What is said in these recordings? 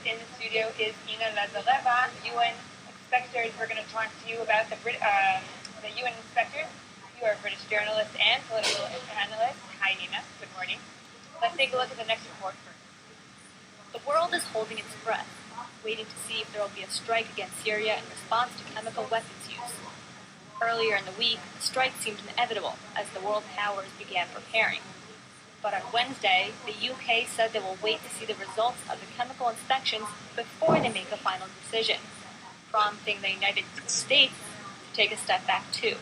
in the studio is Inna Lazareva, UN inspectors. We're going to talk to you about the UN inspectors. You are a British journalist and political analyst. Hi, Nina. Good morning. Let's take a look at the next report first. The world is holding its breath, waiting to see if there will be a strike against Syria in response to chemical weapons use. Earlier in the week, the strike seemed inevitable as the world powers began preparing. But on Wednesday, the UK said they will wait to see the results of the chemical inspections before they make a final decision, prompting the United States to take a step back too.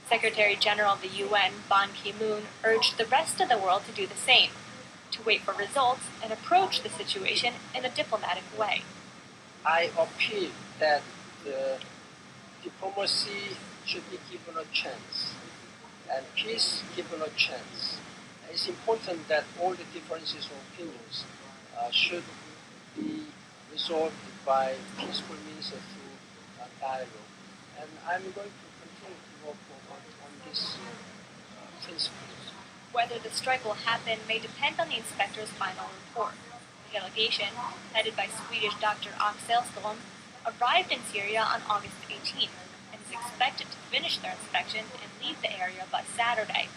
Secretary General of the UN, Ban Ki-moon, urged the rest of the world to do the same, to wait for results and approach the situation in a diplomatic way. I appeal that diplomacy should be given a chance, and peace given a chance. It's important that all the differences of opinions should be resolved by peaceful means through dialogue. And I'm going to continue to work on this principle. Whether the strike will happen may depend on the inspector's final report. The delegation, headed by Swedish Dr. Axel Ström, arrived in Syria on August 18th and is expected to finish their inspection and leave the area by Saturday,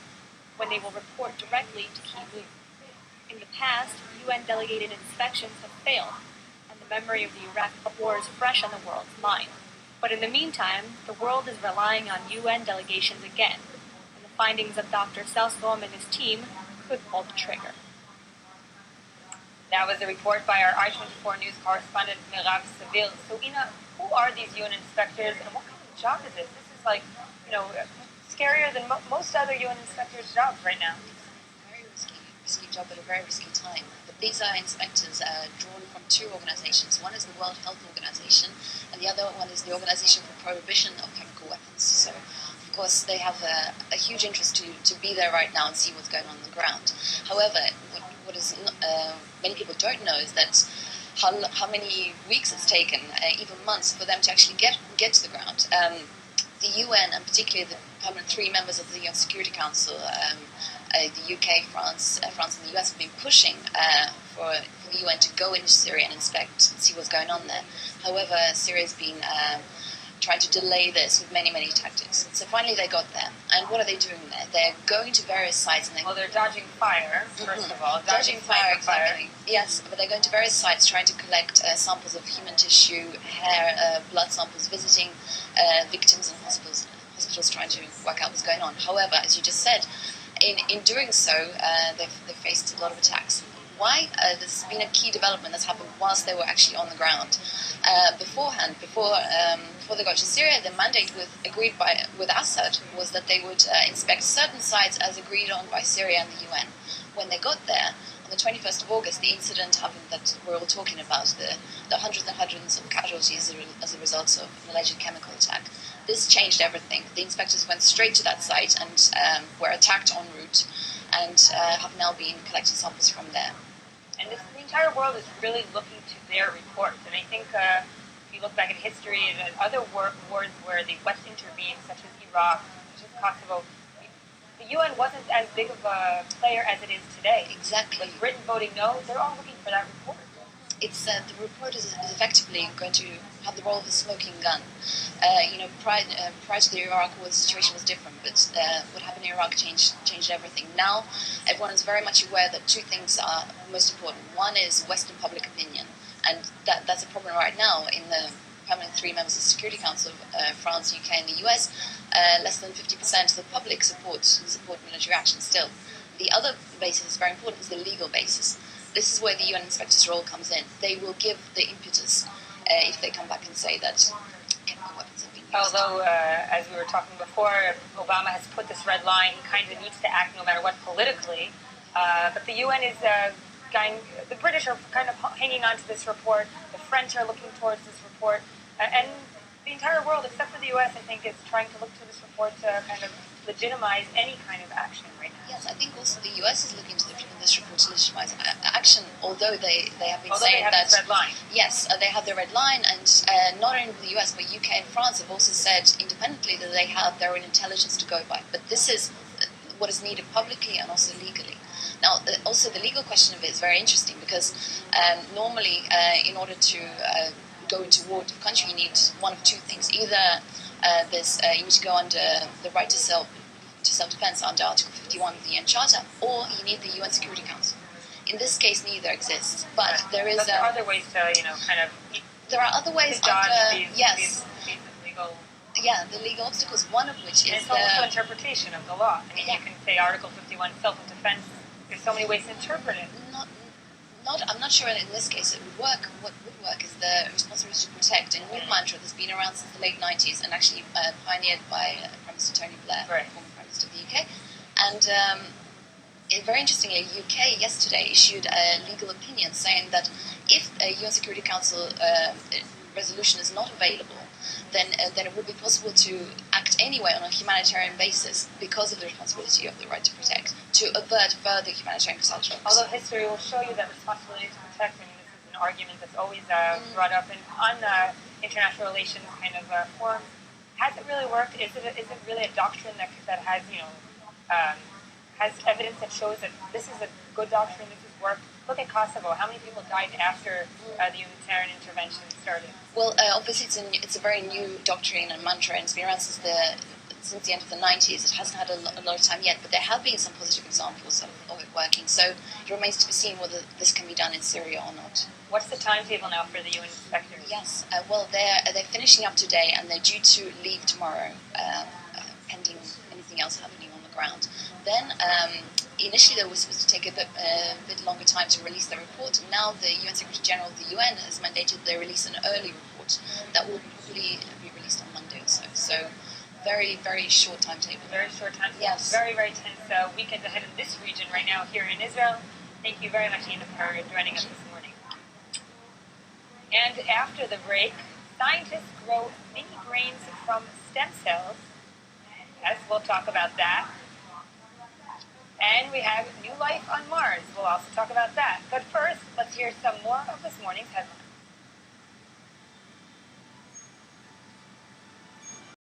when they will report directly to Ki-moon. In the past, UN delegated inspections have failed, and the memory of the Iraq war is fresh on the world's mind. But in the meantime, the world is relying on UN delegations again, and the findings of Dr. Sellström and his team could pull the trigger. That was a report by our I-24 News correspondent, Mirav Seville. So, Ina, who are these UN inspectors, and what kind of job is this? This is like, scarier than most other UN inspectors' jobs right now. Very risky job at a very risky time. But these are inspectors drawn from two organizations. One is the World Health Organization, and the other one is the Organization for Prohibition of Chemical Weapons. So, of course, they have a huge interest to be there right now and see what's going on the ground. However, what is many people don't know is that how many weeks it's taken, even months, for them to actually get to the ground. The UN, and particularly the permanent three members of the UN Security Council, the UK, France and the US, have been pushing for the UN to go into Syria and inspect and see what's going on there. However, Syria has been trying to delay this with many tactics. So finally they got there. And what are they doing there? They're going to various sites. And they're dodging fire, first of all. Dodging fire, exactly. Yes, but they're going to various sites trying to collect samples of human tissue, hair, blood samples, visiting victims in hospitals trying to work out what's going on. However, as you just said, in doing so, they've faced a lot of attacks. Why? There's been a key development that's happened whilst they were actually on the ground. Before they got to Syria, the mandate agreed with Assad was that they would inspect certain sites as agreed on by Syria and the UN. When they got there, on the 21st of August, the incident happened that we're all talking about, the hundreds and hundreds of casualties as a result of an alleged chemical attack. This changed everything. The inspectors went straight to that site and were attacked en route and have now been collecting samples from there. And the entire world is really looking to their reports. And I think if you look back at history and other wars where the West intervened, such as Iraq, such as Kosovo, the UN wasn't as big of a player as it is today. Exactly. With Britain voting no, they're all looking for that report. It's the report is effectively going to have the role of a smoking gun. Prior to the Iraq war, the situation was different, but what happened in Iraq changed everything. Now, everyone is very much aware that two things are most important. One is Western public opinion, and that's a problem right now in the permanent three members of the Security Council, France, UK, and the US. Less than 50% of the public support military action still. The other basis that's very important is the legal basis. This is where the UN inspector's role comes in. They will give the impetus if they come back and say that chemical weapons have been used. Although, as we were talking before, Obama has put this red line, he kind of needs to act no matter what politically. But the UN is the British are kind of hanging on to this report. The French are looking towards this report. And the entire world, except for the US, I think, is trying to look to this report to kind of legitimize any kind of action right now. Yes, I think also the US is looking to this report to legitimize action, although they have been saying that... This red line. Yes, they have the red line, and not only the US, but UK and France have also said independently that they have their own intelligence to go by. But this is what is needed publicly and also legally. Now, also the legal question of it is very interesting because normally, in order to go into war with the country, you need one of two things. Either you need to go under the right to self-defense under Article 51 of the UN Charter, or you need the UN Security Council. In this case, neither exists, but there is. But there are other ways to, kind of. There are other ways under these legal. Yeah, the legal obstacles. One of which is it's also interpretation of the law. I mean, you can say Article 51 self-defense. There's so many ways to interpret it. I'm not sure in this case it would work. What would work is the responsibility to protect, a new mantra that's been around since the late 90s and actually pioneered by Prime Minister Tony Blair, former Prime Minister of the UK. And very interestingly, UK yesterday issued a legal opinion saying that if a UN Security Council resolution is not available, then it would be possible to act anyway on a humanitarian basis because of the responsibility of the right to protect, to avert further humanitarian catastrophes. Although history will show you that responsibility to protect, I mean, this is an argument that's always brought up on international relations kind of forums. Has it really worked? Is it really a doctrine that has, has evidence that shows that this is a good doctrine, this has worked? Look at Kosovo. How many people died after the humanitarian intervention started? Well, obviously it's a very new doctrine and mantra, and it's been around since the end of the 90s. It hasn't had a lot of time yet, but there have been some positive examples of it working. So it remains to be seen whether this can be done in Syria or not. What's the timetable now for the UN inspectors? Yes, well, they're finishing up today, and they're due to leave tomorrow, pending anything else happening on the ground. Then, initially they were supposed to take a bit longer time to release their report, and now the UN Secretary General of the UN has mandated they release an early report that will probably be released on Monday or so. So, very, very short timetable. Very short timetable. Yes. Very, very tense weekend ahead in this region right now here in Israel. Thank you very much, Inna, for joining us this morning. And after the break, scientists grow mini brains from stem cells. Yes, we'll talk about that. And we have new life on Mars. We'll also talk about that. But first, let's hear some more of this morning's headlines.